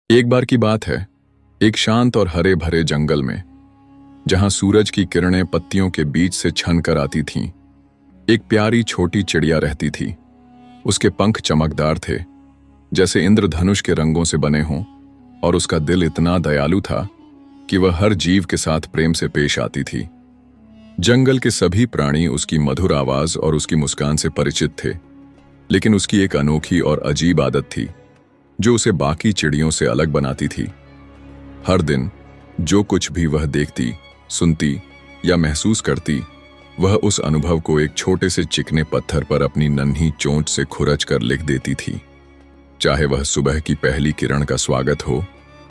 एक बार की बात है, एक शांत और हरे भरे जंगल में, जहां सूरज की किरणें पत्तियों के बीच से छन कर आती थीं, एक प्यारी छोटी चिड़िया रहती थी। उसके पंख चमकदार थे, जैसे इंद्रधनुष के रंगों से बने हों, और उसका दिल इतना दयालु था कि वह हर जीव के साथ प्रेम से पेश आती थी। जंगल के सभी प्राणी उसकी मधुर आवाज और उसकी मुस्कान से परिचित थे, लेकिन उसकी एक अनोखी और अजीब आदत थी जो उसे बाकी चिड़ियों से अलग बनाती थी। हर दिन जो कुछ भी वह देखती, सुनती या महसूस करती, वह उस अनुभव को एक छोटे से चिकने पत्थर पर अपनी नन्ही चोंच से खुरच कर लिख देती थी। चाहे वह सुबह की पहली किरण का स्वागत हो,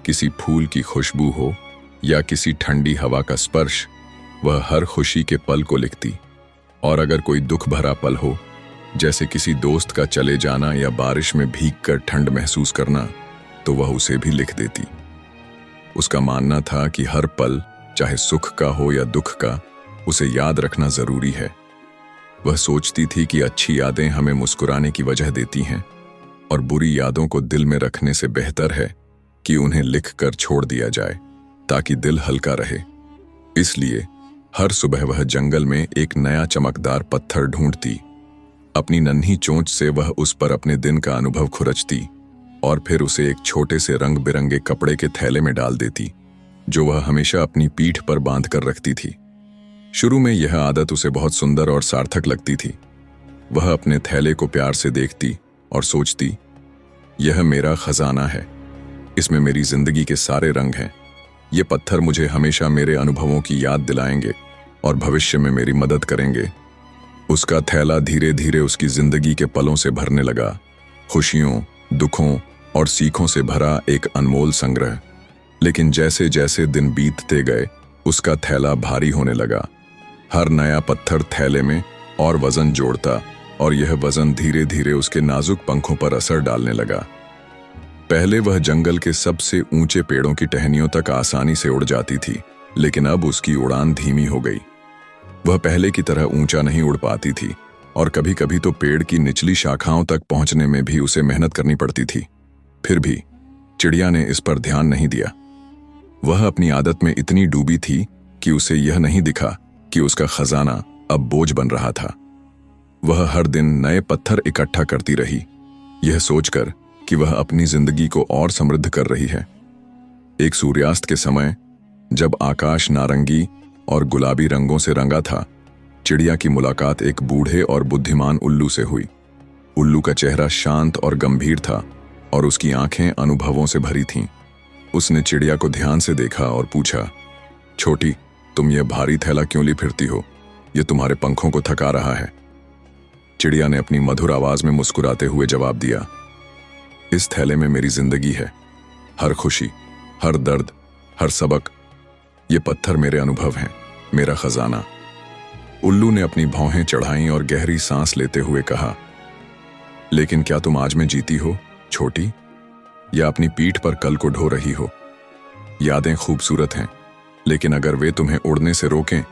किसी फूल की खुशबू हो या किसी ठंडी हवा का स्पर्श, वह हर खुशी के पल को लिखती। और अगर कोई दुख भरा पल हो, जैसे किसी दोस्त का चले जाना या बारिश में भीगकर ठंड महसूस करना, तो वह उसे भी लिख देती। उसका मानना था कि हर पल, चाहे सुख का हो या दुख का, उसे याद रखना जरूरी है। वह सोचती थी कि अच्छी यादें हमें मुस्कुराने की वजह देती हैं, और बुरी यादों को दिल में रखने से बेहतर है कि उन्हें लिख कर छोड़ दिया जाए, ताकि दिल हल्का रहे। इसलिए हर सुबह वह जंगल में एक नया चमकदार पत्थर ढूंढती। अपनी नन्ही चोंच से वह उस पर अपने दिन का अनुभव खुरचती और फिर उसे एक छोटे से रंग बिरंगे कपड़े के थैले में डाल देती, जो वह हमेशा अपनी पीठ पर बांध कर रखती थी। शुरू में यह आदत उसे बहुत सुंदर और सार्थक लगती थी। वह अपने थैले को प्यार से देखती और सोचती, यह मेरा खजाना है, इसमें मेरी जिंदगी के सारे रंग हैं। ये पत्थर मुझे हमेशा मेरे अनुभवों की याद दिलाएंगे और भविष्य में मेरी मदद करेंगे। उसका थैला धीरे धीरे उसकी जिंदगी के पलों से भरने लगा, खुशियों, दुखों और सीखों से भरा एक अनमोल संग्रह। लेकिन जैसे जैसे दिन बीतते गए, उसका थैला भारी होने लगा। हर नया पत्थर थैले में और वजन जोड़ता, और यह वजन धीरे धीरे उसके नाजुक पंखों पर असर डालने लगा। पहले वह जंगल के सबसे ऊंचे पेड़ों की टहनियों तक आसानी से उड़ जाती थी, लेकिन अब उसकी उड़ान धीमी हो गई। वह पहले की तरह ऊंचा नहीं उड़ पाती थी, और कभी कभी तो पेड़ की निचली शाखाओं तक पहुंचने में भी उसे मेहनत करनी पड़ती थी। फिर भी चिड़िया ने इस पर ध्यान नहीं दिया। वह अपनी आदत में इतनी डूबी थी कि उसे यह नहीं दिखा कि उसका खजाना अब बोझ बन रहा था। वह हर दिन नए पत्थर इकट्ठा करती रही, यह सोचकर कि वह अपनी जिंदगी को और समृद्ध कर रही है। एक सूर्यास्त के समय, जब आकाश नारंगी और गुलाबी रंगों से रंगा था, चिड़िया की मुलाकात एक बूढ़े और बुद्धिमान उल्लू से हुई। उल्लू का चेहरा शांत और गंभीर था, और उसकी आंखें अनुभवों से भरी थीं। उसने चिड़िया को ध्यान से देखा और पूछा, छोटी, तुम यह भारी थैला क्यों ली फिरती हो? यह तुम्हारे पंखों को थका रहा है। चिड़िया ने अपनी मधुर आवाज में मुस्कुराते हुए जवाब दिया, इस थैले में मेरी जिंदगी है। हर खुशी, हर दर्द, हर सबक। ये पत्थर मेरे अनुभव हैं, मेरा खजाना। उल्लू ने अपनी भौहें चढ़ाईं और गहरी सांस लेते हुए कहा, लेकिन क्या तुम आज में जीती हो, छोटी, या अपनी पीठ पर कल को ढो रही हो? यादें खूबसूरत हैं, लेकिन अगर वे तुम्हें उड़ने से रोकें,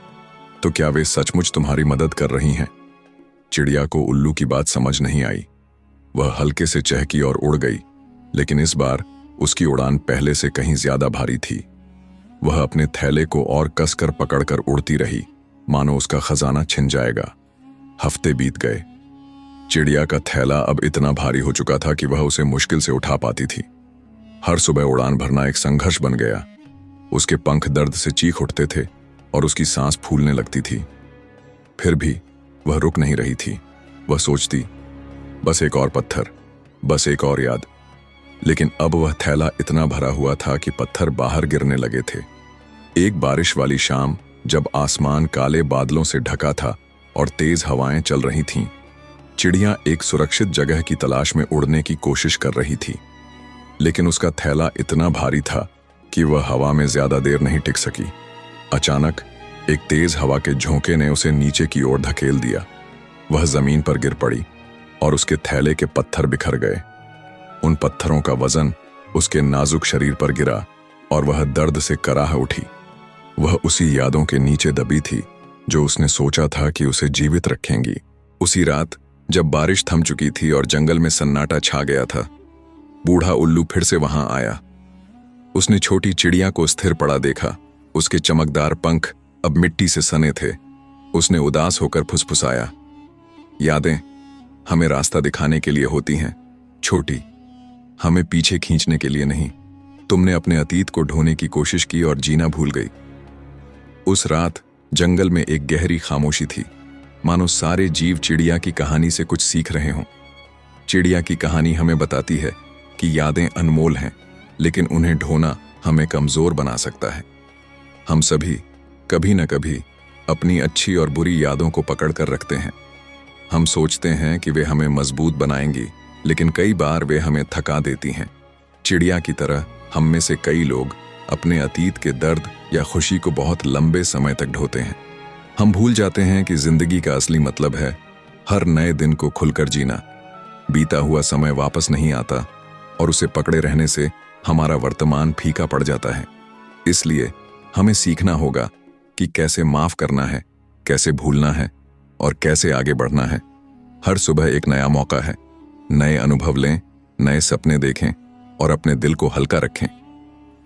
तो क्या वे सचमुच तुम्हारी मदद कर रही हैं? चिड़िया को उल्लू की बात समझ नहीं आई। वह हल्के से चहकी और उड़ गई, लेकिन इस बार उसकी उड़ान पहले से कहीं ज्यादा भारी थी। वह अपने थैले को और कसकर पकड़कर उड़ती रही, मानो उसका खजाना छिन जाएगा। हफ्ते बीत गए। चिड़िया का थैला अब इतना भारी हो चुका था कि वह उसे मुश्किल से उठा पाती थी। हर सुबह उड़ान भरना एक संघर्ष बन गया। उसके पंख दर्द से चीख उठते थे और उसकी सांस फूलने लगती थी। फिर भी वह रुक नहीं रही थी। वह सोचती, बस एक और पत्थर, बस एक और याद। लेकिन अब वह थैला इतना भरा हुआ था कि पत्थर बाहर गिरने लगे थे। एक बारिश वाली शाम, जब आसमान काले बादलों से ढका था और तेज हवाएं चल रही थीं, चिड़िया एक सुरक्षित जगह की तलाश में उड़ने की कोशिश कर रही थी। लेकिन उसका थैला इतना भारी था कि वह हवा में ज्यादा देर नहीं टिक सकी। अचानक एक तेज हवा के झोंके ने उसे नीचे की ओर धकेल दिया। वह जमीन पर गिर पड़ी और उसके थैले के पत्थर बिखर गए। उन पत्थरों का वजन उसके नाजुक शरीर पर गिरा और वह दर्द से कराह उठी। वह उसी यादों के नीचे दबी थी जो उसने सोचा था कि उसे जीवित रखेंगी। उसी रात, जब बारिश थम चुकी थी और जंगल में सन्नाटा छा गया था, बूढ़ा उल्लू फिर से वहां आया। उसने छोटी चिड़िया को स्थिर पड़ा देखा। उसके चमकदार पंख अब मिट्टी से सने थे। उसने उदास होकर फुसफुसाया, यादें हमें रास्ता दिखाने के लिए होती हैं, छोटी, हमें पीछे खींचने के लिए नहीं। तुमने अपने अतीत को ढोने की कोशिश की और जीना भूल गई। उस रात जंगल में एक गहरी खामोशी थी, मानो सारे जीव चिड़िया की कहानी से कुछ सीख रहे हों। चिड़िया की कहानी हमें बताती है कि यादें अनमोल हैं, लेकिन उन्हें ढोना हमें कमजोर बना सकता है। हम सभी कभी न कभी अपनी अच्छी और बुरी यादों को पकड़ कर रखते हैं। हम सोचते हैं कि वे हमें मजबूत बनाएंगी, लेकिन कई बार वे हमें थका देती हैं। चिड़िया की तरह हम में से कई लोग अपने अतीत के दर्द या खुशी को बहुत लंबे समय तक ढोते हैं। हम भूल जाते हैं कि जिंदगी का असली मतलब है हर नए दिन को खुलकर जीना। बीता हुआ समय वापस नहीं आता और उसे पकड़े रहने से हमारा वर्तमान फीका पड़ जाता है। इसलिए हमें सीखना होगा कि कैसे माफ करना है, कैसे भूलना है और कैसे आगे बढ़ना है। हर सुबह एक नया मौका है। नए अनुभव लें, नए सपने देखें और अपने दिल को हल्का रखें।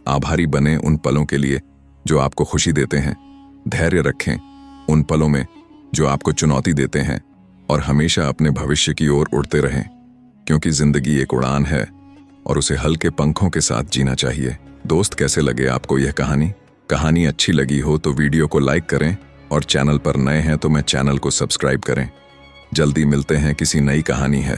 आभारी बने उन पलों के लिए जो आपको खुशी देते हैं। धैर्य रखें उन पलों में जो आपको चुनौती देते हैं और हमेशा अपने भविष्य की ओर उड़ते रहें, क्योंकि जिंदगी एक उड़ान है और उसे हल्के पंखों के साथ जीना चाहिए। दोस्त, कैसे लगे आपको यह कहानी? कहानी अच्छी लगी हो तो वीडियो को लाइक करें और चैनल पर नए हैं तो चैनल को सब्सक्राइब करें। जल्दी मिलते हैं किसी नई कहानी है।